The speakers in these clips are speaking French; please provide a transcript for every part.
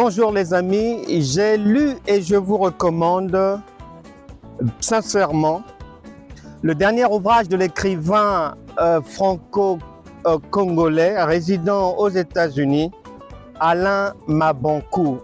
Bonjour les amis, j'ai lu et je vous recommande sincèrement le dernier ouvrage de l'écrivain franco-congolais résidant aux États-Unis, Alain Mabankou,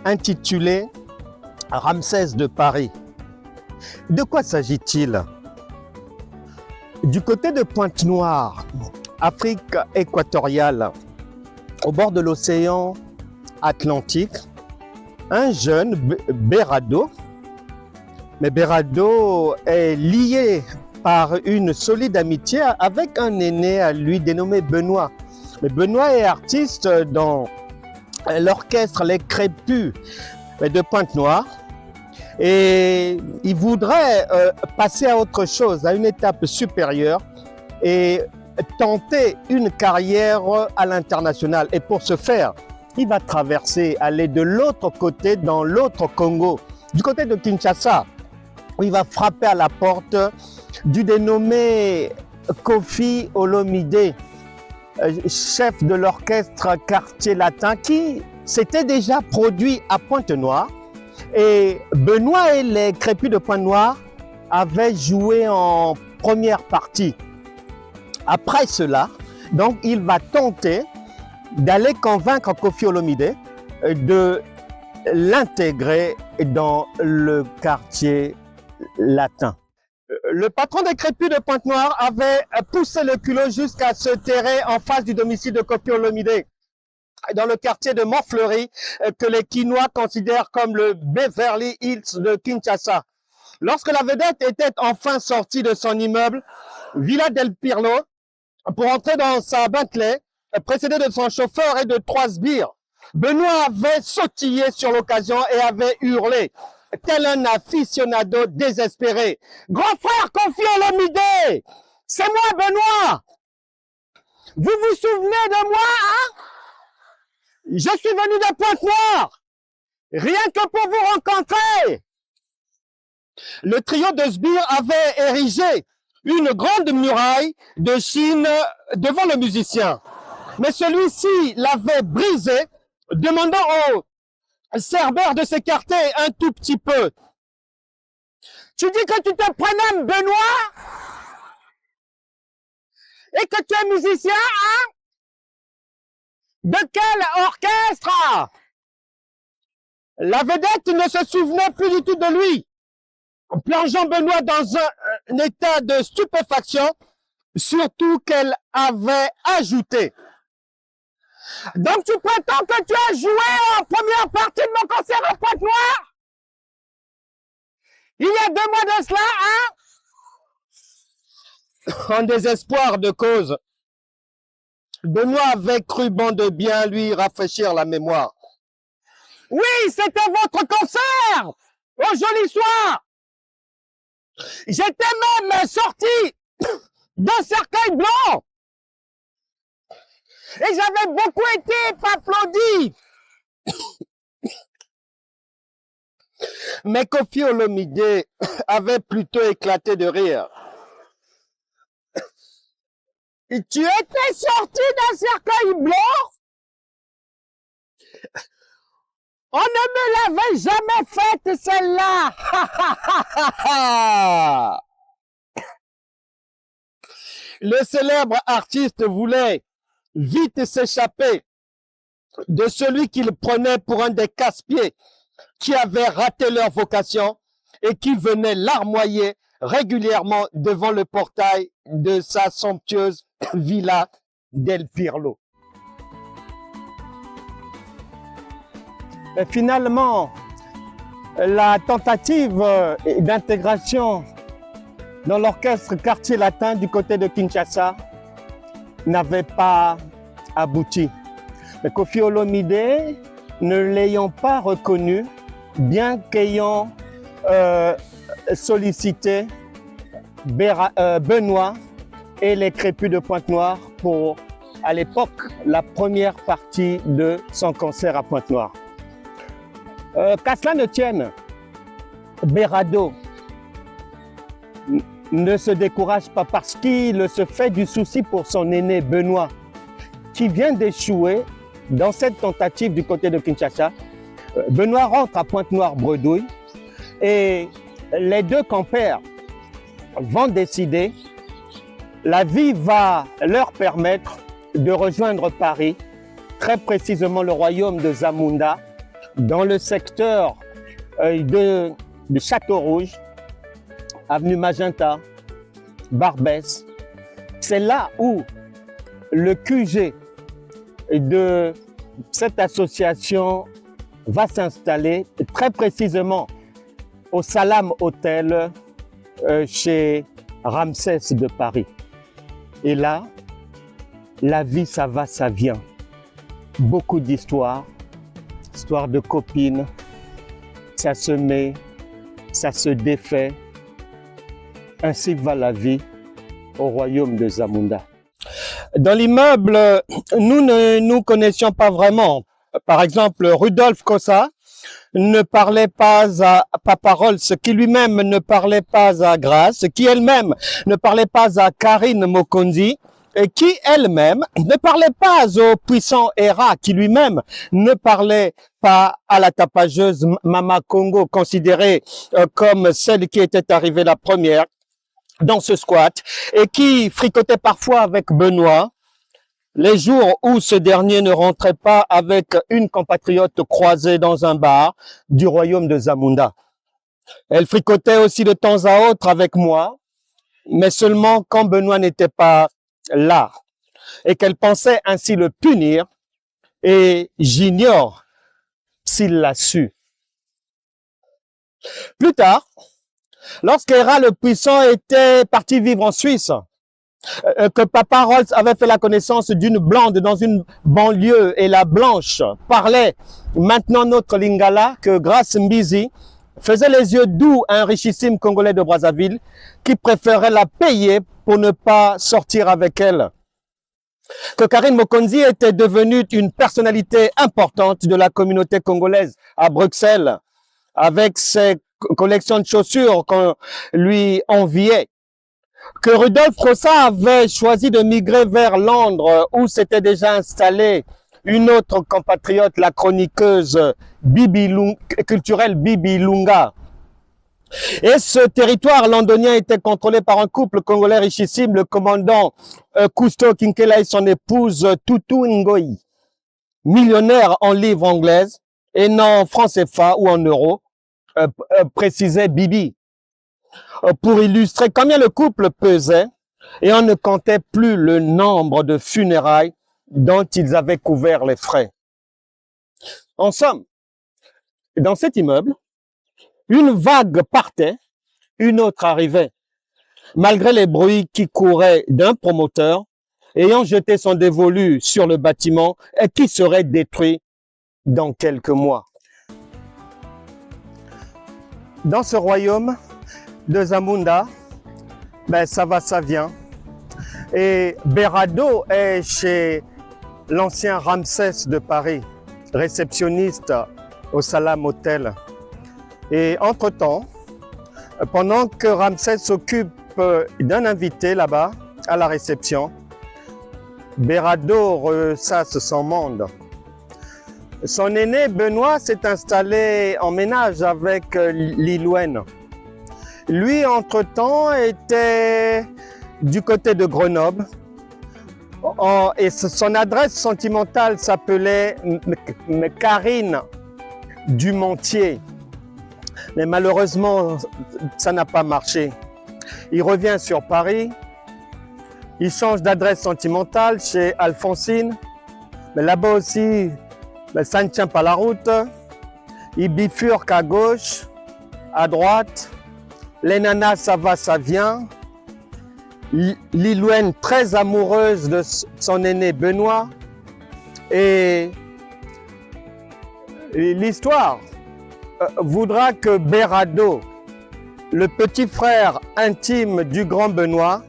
intitulé Ramsès de Paris. De quoi s'agit-il? Du côté de Pointe-Noire, Afrique équatoriale, au bord de l'océan Atlantique, un jeune Berado, mais Berado est lié par une solide amitié avec un aîné à lui dénommé Benoît. Mais Benoît est artiste dans l'orchestre Les Crépus de Pointe-Noire et il voudrait passer à autre chose, à une étape supérieure et tenter une carrière à l'international. Et pour ce faire, il va traverser, aller de l'autre côté, dans l'autre Congo, du côté de Kinshasa, où il va frapper à la porte du dénommé Koffi Olomidé, chef de l'orchestre Quartier Latin, qui s'était déjà produit à Pointe-Noire. Et Benoît et les Crépus de Pointe-Noire avaient joué en première partie. Après cela, donc, il va tenter d'aller convaincre Koffi Olomidé de l'intégrer dans le Quartier Latin. Le patron des Crépus de Pointe-Noire avait poussé le culot jusqu'à se terrer en face du domicile de Koffi Olomidé, dans le quartier de Montfleury, que les Quinois considèrent comme le Beverly Hills de Kinshasa. Lorsque la vedette était enfin sortie de son immeuble, Villa del Pirlo, pour entrer dans sa Bentley, précédé de son chauffeur et de 3 sbires, Benoît avait sautillé sur l'occasion et avait hurlé, tel un aficionado désespéré. « Grand frère Koffi Olomidé, c'est moi Benoît! Vous vous souvenez de moi, hein? Je suis venu de Pointe-Noire, rien que pour vous rencontrer. » Le trio de sbires avait érigé une grande muraille de Chine devant le musicien. Mais celui-ci l'avait brisé, demandant au cerbère de s'écarter un tout petit peu. « Tu dis que tu te prénommes Benoît et que tu es musicien, hein? De quel orchestre? » La vedette ne se souvenait plus du tout de lui, plongeant Benoît dans un état de stupéfaction, surtout qu'elle avait ajouté. « Donc tu prétends que tu as joué en première partie de mon concert à Pointe-Noire? Il y a 2 mois de cela, hein? » En désespoir de cause, Benoît avait cru bon de bien lui rafraîchir la mémoire. « Oui, c'était votre concert! Au joli soir! J'étais même sorti d'un cercueil blanc! Et j'avais beaucoup été applaudi! » Mais Koffi Olomidé avait plutôt éclaté de rire. « Tu étais sorti d'un cercueil blanc? On ne me l'avait jamais faite celle-là! » Le célèbre artiste voulait vite s'échapper de celui qu'il prenait pour un des casse-pieds qui avaient raté leur vocation et qui venait larmoyer régulièrement devant le portail de sa somptueuse Villa del Pirlo. Et finalement, la tentative d'intégration dans l'orchestre Quartier Latin du côté de Kinshasa n'avait pas abouti. Mais Koffi Olomidé, ne l'ayant pas reconnu, bien qu'ayant sollicité Benoît et les Crépus de Pointe-Noire pour, à l'époque, la première partie de son concert à Pointe-Noire. Qu'à cela ne tienne, Berado ne se décourage pas parce qu'il se fait du souci pour son aîné Benoît, qui vient d'échouer dans cette tentative du côté de Kinshasa, Benoît rentre à Pointe-Noire-Bredouille et les deux compères vont décider, la vie va leur permettre de rejoindre Paris, très précisément le royaume de Zamunda, dans le secteur de Château-Rouge, avenue Magenta, Barbès. C'est là où le QG de cette association va s'installer, très précisément au Salam Hotel chez Ramsès de Paris. Et là, la vie, ça va, ça vient. Beaucoup d'histoires, histoires de copines, ça se met, ça se défait. Ainsi va la vie au royaume de Zamunda. Dans l'immeuble, nous ne nous connaissions pas vraiment. Par exemple, Rudolf Kossa ne parlait pas à Papa Rolls, qui lui-même ne parlait pas à Grace, qui elle-même ne parlait pas à Karine Mokonzi, et qui elle-même ne parlait pas au puissant Hera, qui lui-même ne parlait pas à la tapageuse Mama Congo, considérée comme celle qui était arrivée la première dans ce squat, et qui fricotait parfois avec Benoît, les jours où ce dernier ne rentrait pas avec une compatriote croisée dans un bar du royaume de Zamunda. Elle fricotait aussi de temps à autre avec moi, mais seulement quand Benoît n'était pas là, et qu'elle pensait ainsi le punir, et j'ignore s'il l'a su. Plus tard, lorsqu'Héra le Puissant était parti vivre en Suisse, que Papa Rolls avait fait la connaissance d'une blonde dans une banlieue et la blanche parlait maintenant notre lingala, que Grace Mbizi faisait les yeux doux à un richissime Congolais de Brazzaville qui préférait la payer pour ne pas sortir avec elle. Que Karine Mokonzi était devenue une personnalité importante de la communauté congolaise à Bruxelles avec ses collections de chaussures qu'on lui enviait. Que Rudolf Kossa avait choisi de migrer vers Londres où s'était déjà installée une autre compatriote, la chroniqueuse culturelle Bibi Lunga. Et ce territoire londonien était contrôlé par un couple congolais richissime, le commandant Cousteau Kinkela et son épouse Tutu Ngoyi, millionnaire en livres anglaises et non en francs CFA ou en euros, précisait Bibi. Pour illustrer combien le couple pesait, et on ne comptait plus le nombre de funérailles dont ils avaient couvert les frais. En somme, dans cet immeuble, une vague partait, une autre arrivait, malgré les bruits qui couraient d'un promoteur ayant jeté son dévolu sur le bâtiment et qui serait détruit dans quelques mois. Dans ce royaume de Zamunda, ça va, ça vient. Et Berado est chez l'ancien Ramsès de Paris, réceptionniste au Salam Hotel. Et entre-temps, pendant que Ramsès s'occupe d'un invité là-bas, à la réception, Berado ressasse son monde. Son aîné Benoît s'est installé en ménage avec Lilouen. Lui, entre-temps, était du côté de Grenoble et son adresse sentimentale s'appelait Karine Dumontier. Mais malheureusement, ça n'a pas marché. Il revient sur Paris, il change d'adresse sentimentale chez Alphonsine, mais là-bas aussi, ça ne tient pas la route. Il bifurque à gauche, à droite. Les nanas, ça va, ça vient. Lilouen, très amoureuse de son aîné Benoît. Et l'histoire voudra que Berado, le petit frère intime du grand Benoît,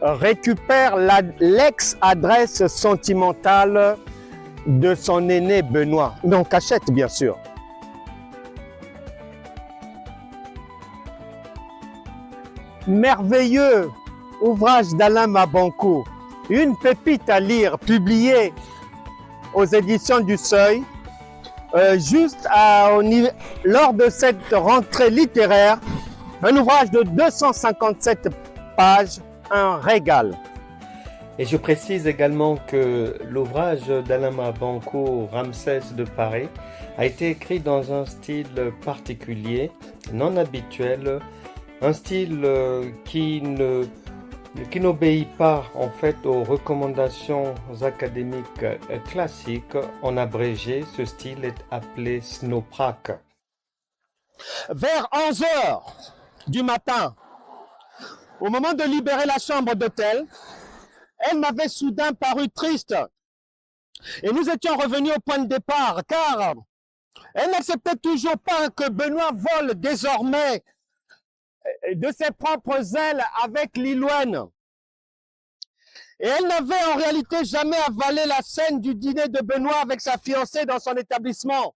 récupère l'ex-adresse sentimentale de son aîné Benoît. Mais en cachette, bien sûr. Merveilleux ouvrage d'Alain Mabankou, une pépite à lire, publié aux éditions du Seuil, lors de cette rentrée littéraire, un ouvrage de 257 pages, un régal. Et je précise également que l'ouvrage d'Alain Mabanco, Ramsès de Paris, a été écrit dans un style particulier, non habituel, un style qui n'obéit pas en fait aux recommandations académiques classiques. En abrégé, ce style est appelé Snowprack. Vers 11 heures du matin, au moment de libérer la chambre d'hôtel, elle m'avait soudain paru triste. Et nous étions revenus au point de départ, car elle n'acceptait toujours pas que Benoît vole désormais de ses propres ailes avec Lilouane. Et elle n'avait en réalité jamais avalé la scène du dîner de Benoît avec sa fiancée dans son établissement.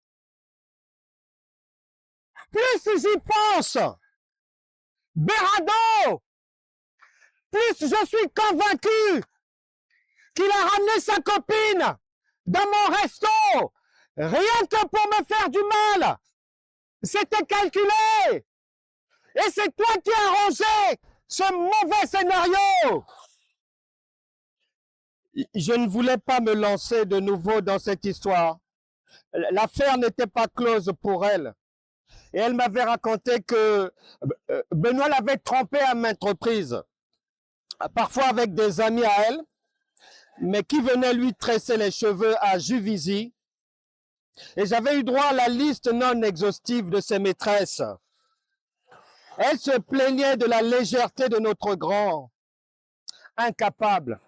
Plus j'y pense, Berardo, plus je suis convaincu qu'il a ramené sa copine dans mon resto, rien que pour me faire du mal. C'était calculé. Et c'est toi qui as arrangé ce mauvais scénario. Je ne voulais pas me lancer de nouveau dans cette histoire. L'affaire n'était pas close pour elle. Et elle m'avait raconté que Benoît l'avait trompée à maintes reprises, parfois avec des amis à elle, mais qui venaient lui tresser les cheveux à Juvisy. Et j'avais eu droit à la liste non exhaustive de ses maîtresses. Elle se plaignait de la légèreté de notre grand, incapable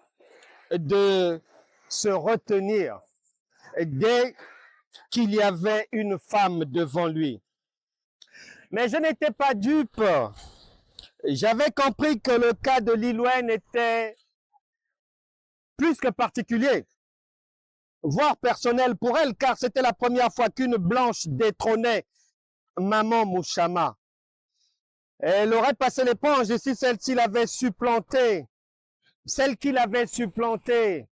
de se retenir dès qu'il y avait une femme devant lui. Mais je n'étais pas dupe. J'avais compris que le cas de Lilouane était plus que particulier, voire personnel pour elle, car c'était la première fois qu'une blanche détrônait Maman Mouchama. Elle aurait passé l'éponge si celle-ci l'avait supplantée. Celle qui l'avait supplantée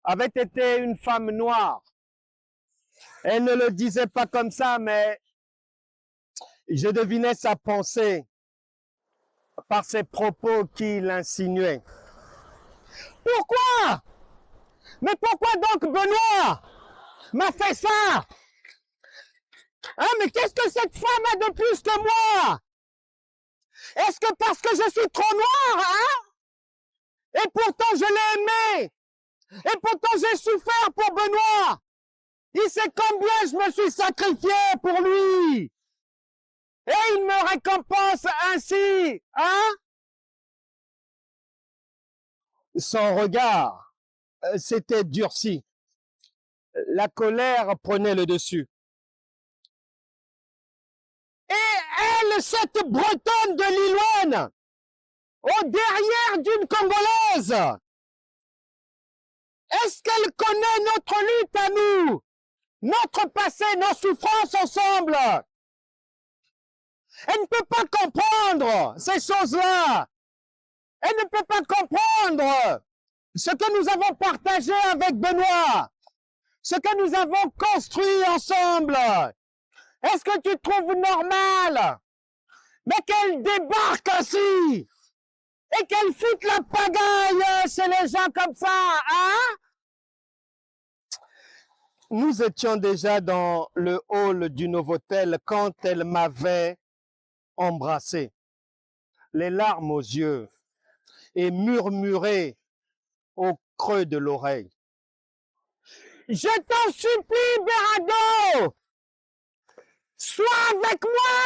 avait été une femme noire. Elle ne le disait pas comme ça, mais je devinais sa pensée par ses propos qui l'insinuaient. Pourquoi? Mais pourquoi donc Benoît m'a fait ça? Hein, mais qu'est-ce que cette femme a de plus que moi? Est-ce que parce que je suis trop noire, hein? Et pourtant je l'ai aimé. Et pourtant j'ai souffert pour Benoît. Il sait combien je me suis sacrifié pour lui. Et il me récompense ainsi, hein? Son regard s'était durci. La colère prenait le dessus. Et elle, cette bretonne de Lilouane, au derrière d'une Congolaise, est-ce qu'elle connaît notre lutte à nous, notre passé, nos souffrances ensemble? Elle ne peut pas comprendre ces choses-là. Elle ne peut pas comprendre ce que nous avons partagé avec Benoît, ce que nous avons construit ensemble. Est-ce que tu trouves normal, mais qu'elle débarque ainsi et qu'elle foute la pagaille chez les gens comme ça, hein? Nous étions déjà dans le hall du Novotel quand elle m'avait embrassé, les larmes aux yeux, et murmuré au creux de l'oreille. Je t'en supplie, Berardo, sois avec moi